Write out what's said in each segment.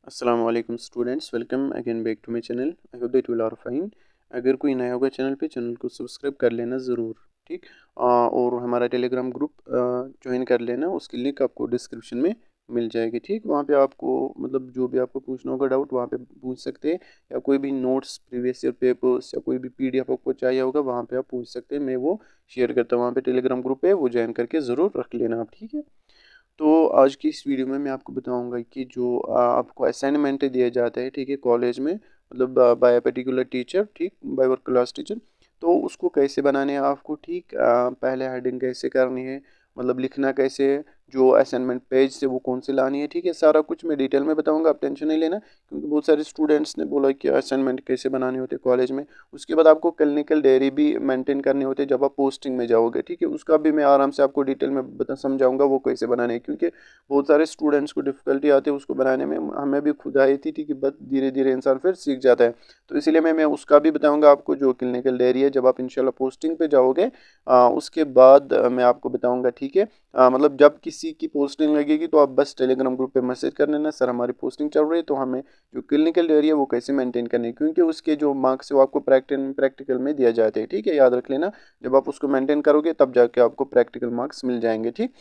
अस्सलाम वालेकुम students, welcome again back to my channel. I hope that you are fine. अगर कोई नया होगा चैनल को सब्सक्राइब कर लेना ज़रूर। ठीक। और हमारा टेलीग्राम ग्रुप ज्वाइन कर लेना, उसकी लिंक आपको डिस्क्रिप्शन में मिल जाएगी। ठीक, वहाँ पे आपको मतलब जो भी आपको पूछना होगा डाउट वहाँ पे पूछ सकते हैं, या कोई भी नोट्स प्रीवियस ईयर पेपर्स या कोई भी पीडीएफ आपको चाहिए होगा वहाँ पे आप पूछ सकते हैं। मैं वो शेयर करता हूँ वहाँ पे टेलीग्राम ग्रुप है, वो ज्वाइन करके ज़रूर रख लेना आप। ठीक है। तो आज की इस वीडियो में मैं आपको बताऊंगा कि जो आपको असाइनमेंट दिया जाता है, ठीक है, कॉलेज में, मतलब बाय अ पर्टिकुलर टीचर, ठीक, बाय वर्क क्लास टीचर, तो उसको कैसे बनाने हैं आपको। ठीक, पहले हेडिंग कैसे करनी है, मतलब लिखना कैसे है, जो असाइनमेंट पेज से वो कौन से लानी है। ठीक है, सारा कुछ मैं डिटेल में बताऊंगा, आप टेंशन नहीं लेना, क्योंकि बहुत सारे स्टूडेंट्स ने बोला कि असाइनमेंट कैसे बनाने होते कॉलेज में। उसके बाद आपको क्लिनिकल डायरी भी मेंटेन करने होते जब आप पोस्टिंग में जाओगे। ठीक है, उसका भी मैं आराम से आपको डिटेल में समझाऊंगा वो कैसे बनाने हैं, क्योंकि बहुत सारे स्टूडेंट्स को डिफ़िकल्टी आती है उसको बनाने में। हमें भी खुद आई थी, ठीक है, बस धीरे धीरे इंसान फिर सीख जाता है। तो इसीलिए मैं उसका भी बताऊंगा आपको, जो क्लिनिकल डायरी है जब आप इंशाल्लाह पोस्टिंग पे जाओगे उसके बाद मैं आपको बताऊंगा। ठीक है, मतलब जब किसी की पोस्टिंग लगेगी तो आप बस टेलीग्राम ग्रुप पे मैसेज कर लेना, सर हमारी पोस्टिंग चल रही है, तो हमें जो क्लिनिकल डायरी है वो कैसे मेंटेन करनी है, क्योंकि उसके जो मार्क्स है वो आपको प्रैक्टिकल में दिया जाते हैं। ठीक है, याद रख लेना, जब आप उसको मेंटेन करोगे तब जाके आपको प्रैक्टिकल मार्क्स मिल जाएंगे। ठीक,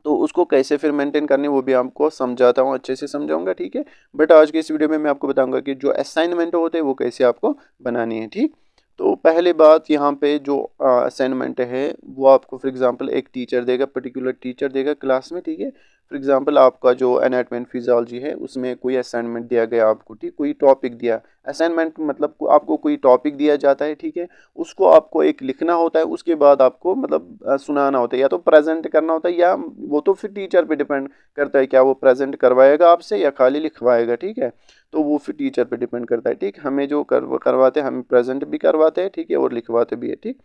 तो उसको कैसे फिर मेंटेन करनी वो भी आपको समझाता हूँ, अच्छे से समझाऊंगा। ठीक है, बट आज के इस वीडियो में मैं आपको बताऊंगा कि जो असाइनमेंट होते हैं वो कैसे आपको बनानी है। ठीक, तो पहले बात यहाँ पे जो असाइनमेंट है वो आपको फॉर एग्जांपल एक टीचर देगा, पर्टिकुलर टीचर देगा क्लास में। ठीक है, फॉर एग्जांपल आपका जो एनाटॉमी एंड फिजियोलॉजी है उसमें कोई असाइनमेंट दिया गया आपको। ठीक, कोई टॉपिक दिया, असाइनमेंट मतलब आपको कोई टॉपिक दिया जाता है। ठीक है, उसको आपको एक लिखना होता है, उसके बाद आपको मतलब सुनाना होता है, या तो प्रेजेंट करना होता है, या वो तो फिर टीचर पे डिपेंड करता है क्या वो प्रेजेंट करवाएगा आपसे या खाली लिखवाएगा। ठीक है, तो वो फिर टीचर पे डिपेंड करता है। ठीक, हमें जो करवाते हैं, हम प्रेजेंट भी करवाते हैं, ठीक है, और लिखवाते भी है। ठीक,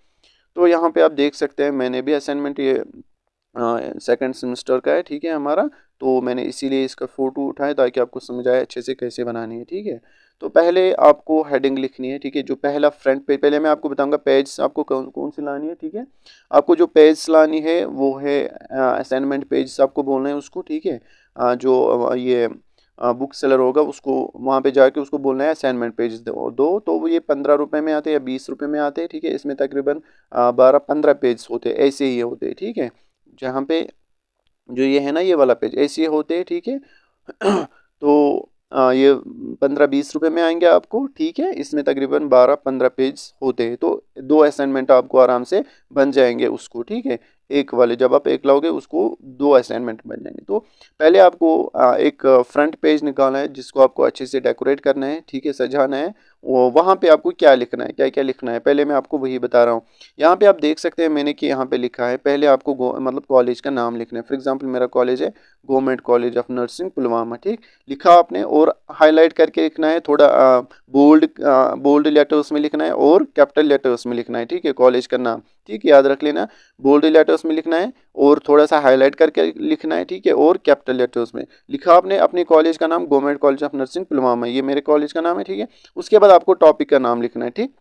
तो यहाँ पे आप देख सकते हैं मैंने भी असाइनमेंट ये सेकंड सेमेस्टर का है। ठीक है हमारा, तो मैंने इसीलिए इसका फ़ोटो उठाया ताकि आपको समझ आए अच्छे से कैसे बनानी है। ठीक है, तो पहले आपको हेडिंग लिखनी है। ठीक है, जो पहला फ्रंट पेज, पहले मैं आपको बताऊंगा पेज आपको कौन कौन सी लानी है। ठीक है, आपको जो पेज लानी है वो है असाइनमेंट पेज आपको बोलना है उसको। ठीक है, जो ये बुक सेलर होगा उसको वहाँ पे जाके उसको बोलना है असाइनमेंट पेज दो, तो वो ये 15 रुपये में आते हैं या 20 रुपये में आते हैं। ठीक है, इसमें तकरीबन 12-15 पेज होते हैं, ऐसे ही होते हैं। ठीक है, जहाँ पे जो ये है ना ये वाला पेज ऐसे होते हैं। ठीक है, तो ये 15-20 रुपये में आएंगे आपको। ठीक है, इसमें तकरीबन 12-15 पेज होते हैं, तो दो असाइनमेंट आपको आराम से बन जाएंगे उसको। ठीक है, एक वाले जब आप एक लाओगे उसको दो असाइनमेंट बन जाएंगे। तो पहले आपको एक फ्रंट पेज निकालना है जिसको आपको अच्छे से डेकोरेट करना है। ठीक है, सजाना है। वो वहाँ पे आपको क्या लिखना है, क्या क्या लिखना है, पहले मैं आपको वही बता रहा हूँ। यहाँ पे आप देख सकते हैं मैंने कि यहाँ पे लिखा है, पहले आपको मतलब कॉलेज का नाम लिखना है। फॉर एग्जांपल मेरा कॉलेज है government college of nursing Pulwama. ठीक, लिखा आपने, और हाईलाइट करके लिखना है, थोड़ा बोल्ड बोल्ड लेटर्स में लिखना है और कैपिटल लेटर्स में लिखना है। ठीक है, कॉलेज का नाम, ठीक, याद रख लेना, बोल्ड लेटर्स में लिखना है और थोड़ा सा हाईलाइट करके लिखना है। ठीक है, और कैपिटल लेटर्स में लिखा आपने अपने कॉलेज का नाम, government college of nursing Pulwama, ये मेरे कॉलेज का नाम है। ठीक है, उसके बाद आपको टॉपिक का नाम लिखना है। ठीक,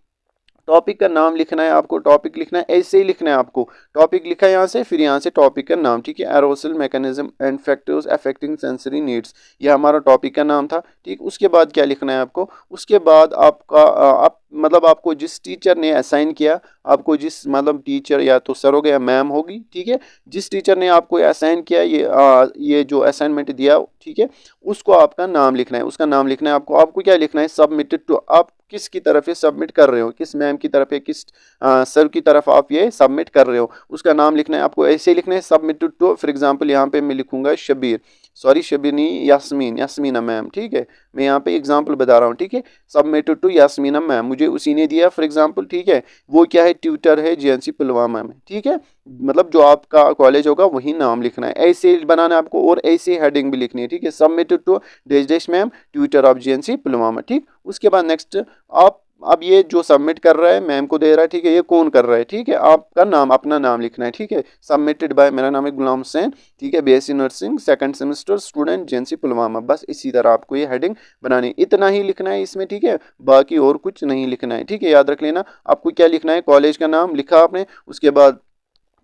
टॉपिक का नाम लिखना है आपको, टॉपिक लिखना है ऐसे ही लिखना है आपको, टॉपिक लिखा है यहाँ से, फिर यहाँ से टॉपिक का नाम। ठीक है, एरोसल mechanism and factors affecting sensory needs, ये हमारा टॉपिक का नाम था। ठीक, उसके बाद क्या लिखना है आपको, उसके बाद आपका आप मतलब आपको जिस टीचर ने असाइन किया, आपको जिस मतलब टीचर या तो सर होगा या मैम होगी। ठीक है, जिस टीचर ने आपको असाइन किया, ये जो असाइनमेंट दिया, ठीक है, उसको आपका नाम लिखना है, उसका नाम लिखना है आपको। आपको क्या लिखना है, सबमिटेड टू, आप किसकी तरफ ये सबमिट कर रहे हो, किस मैम की तरफ या किस सर की तरफ आप ये सबमिट कर रहे हो, उसका नाम लिखना है आपको। ऐसे ही लिखना है सबमिटेड टू, फॉर एग्जांपल यहाँ पे मैं लिखूंगा शबीर, सॉरी शबीर नहीं, यास्मीन, यास्मीना मैम। ठीक है, मैं यहाँ पे एग्जांपल बता रहा हूँ। ठीक है, सबमिटेड टू यास्मीना मैम, मुझे उसी ने दिया फॉर एग्जांपल। ठीक है, वो क्या है, ट्यूटर है जीएनसी पुलवामा में। ठीक है, मतलब जो आपका कॉलेज होगा वही नाम लिखना है, ऐसे बनाना है आपको, और ऐसे हेडिंग भी लिखनी है। ठीक है, submitted to dash dash ma'am, tutor of GNC Pulwama. ठीक, उसके बाद नेक्स्ट आप, अब ये जो सबमिट कर रहा है मैम को दे रहा है, ठीक है, ये कौन कर रहा है, ठीक है, आपका नाम, अपना नाम लिखना है। ठीक है, सबमिटेड बाय, मेरा नाम है गुलाम हुसैन, ठीक है, BSc nursing second semester student JNC Pulwama. बस इसी तरह आपको ये हेडिंग बनानी है, इतना ही लिखना है इसमें। ठीक है, बाकी और कुछ नहीं लिखना है। ठीक है, याद रख लेना, आपको क्या लिखना है, कॉलेज का नाम लिखा आपने, उसके बाद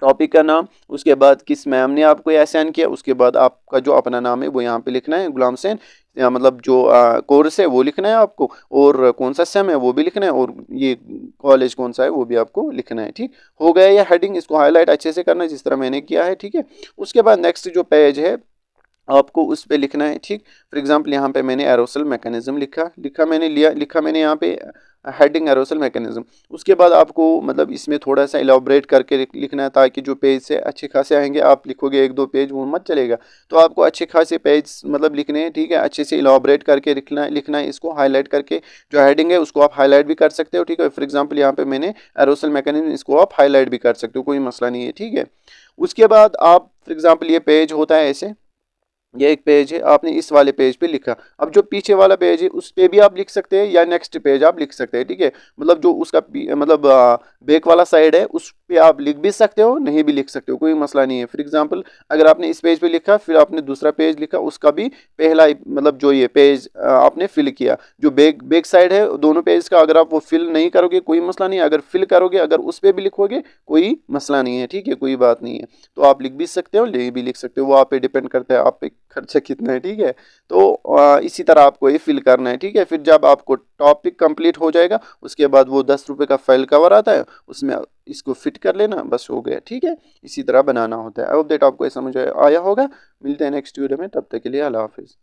टॉपिक का नाम, उसके बाद किस मैम ने आपको असाइन किया, उसके बाद आपका जो अपना नाम है वो यहाँ पे लिखना है, गुलाम हुसैन, या मतलब जो कोर्स है वो लिखना है आपको, और कौन सा सेम है वो भी लिखना है, और ये कॉलेज कौन सा है वो भी आपको लिखना है। ठीक हो गया ये हेडिंग, इसको हाईलाइट अच्छे से करना है जिस तरह मैंने किया है। ठीक है, उसके बाद नेक्स्ट जो पेज है आपको उस पे लिखना है। ठीक, फॉर एग्जांपल यहाँ पे मैंने एरोसल मैकेनिज्म लिखा मैंने यहाँ पे हेडिंग एरोसल मैकेनिज्म। उसके बाद आपको मतलब इसमें थोड़ा सा इलाबोरेट करके लिखना है, ताकि जो पेज से अच्छे खासे आएंगे, आप लिखोगे एक दो पेज वो मत चलेगा, तो आपको अच्छे खासे पेज मतलब लिखने हैं। ठीक है, अच्छे से इलाबोरेट करके लिखना है इसको हाईलाइट करके। जो हेडिंग है उसको आप हाईलाइट भी कर सकते हो। ठीक है, फॉर एग्जाम्पल यहाँ पे मैंने एरोसल मैकेनिज्म, इसको आप हाईलाइट भी कर सकते हो, कोई मसला नहीं है। ठीक है, उसके बाद आप फॉर एग्जाम्पल ये पेज होता है ऐसे, ये एक पेज है, आपने इस वाले पेज पे लिखा। अब जो पीछे वाला पेज है उस पे भी आप लिख सकते हैं, या नेक्स्ट पेज आप लिख सकते हैं। ठीक है, मतलब जो उसका मतलब बैक वाला साइड है उस पे आप लिख भी सकते हो, नहीं भी लिख सकते हो, कोई मसला नहीं है। फॉर एग्जांपल अगर आपने इस पेज पे लिखा, फिर आपने दूसरा पेज लिखा, उसका भी पहला मतलब जो ये पेज आपने फिल किया, जो बैक साइड है दोनों पेज का, अगर आप वो फिल नहीं करोगे कोई मसला नहीं है, अगर फिल करोगे, अगर उस पर भी लिखोगे कोई मसला नहीं है। ठीक है, कोई बात नहीं है, तो आप लिख भी सकते हो, नहीं भी लिख सकते हो, वो आप पे डिपेंड करता है आप पे खर्चा कितना है। ठीक है, तो इसी तरह आपको ये फिल करना है। ठीक है, फिर जब आपको टॉपिक कंप्लीट हो जाएगा, उसके बाद वो 10 रुपये का फाइल कवर आता है, उसमें इसको फिट कर लेना, बस हो गया। ठीक है, इसी तरह बनाना होता है। आई होप दैट आपको ये समझ आया होगा। मिलते हैं नेक्स्ट वीडियो में, तब तक के लिए अल्लाह हाफिज़।